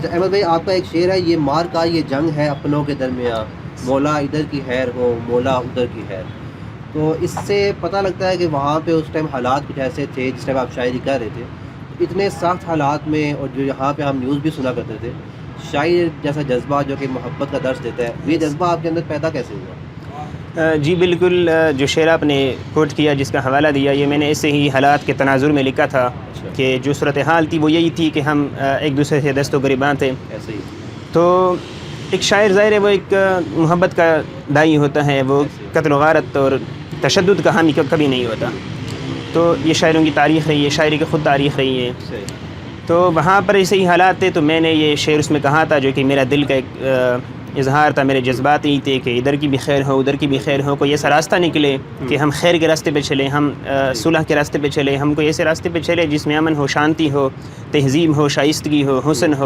अच्छा अहमद भाई, आपका एक शेर है, ये मार का ये जंग है अपनों के दरमियाँ, मौला इधर की खैर हो मौला उधर की खैर। तो इससे पता लगता है कि वहाँ पे उस टाइम हालात कुछ ऐसे थे जिस टाइम आप शायरी कर रहे थे, इतने सख्त हालात में, और जो यहाँ पे हम न्यूज़ भी सुना करते थे, शायर जैसा जज्बा जो कि मोहब्बत का दर्स देता है, ये जज्बा आपके अंदर पैदा कैसे हुआ? जी बिल्कुल, जो शेर आपने कोट किया, जिसका हवाला दिया, ये मैंने ऐसे ही हालात के तनाजुर में लिखा था अच्छा। कि जो सूरत हाल थी वो यही थी कि हम एक दूसरे से दस्तो गिरबान थे। ऐसे ही। तो एक शायर ज़ाहिर है वो एक मोहब्बत का दाई होता है, वो ऐसे। कत्ल गारत और तशद्दुद का हामी कभी नहीं होता। तो ये शायरों की तारीख़ रही है, शायरी की ख़ुद तारीख़ रही है। सही। तो वहाँ पर ऐसे ही हालात थे, तो मैंने ये शेर उसमें कहा था, जो कि मेरा दिल का एक इज़हार था, मेरे जज्बात यही थे कि इधर की भी खैर हो उधर की भी खैर हो, कोई ऐसा रास्ता निकले कि हम खैर के रास्ते पे चलें, हम सुलह के रास्ते पे चलें, हम कोई ऐसे रास्ते पे चले जिसमें अमन हो, शांति हो, तहज़ीब हो, शाइस्तगी हो, हुस्न हो।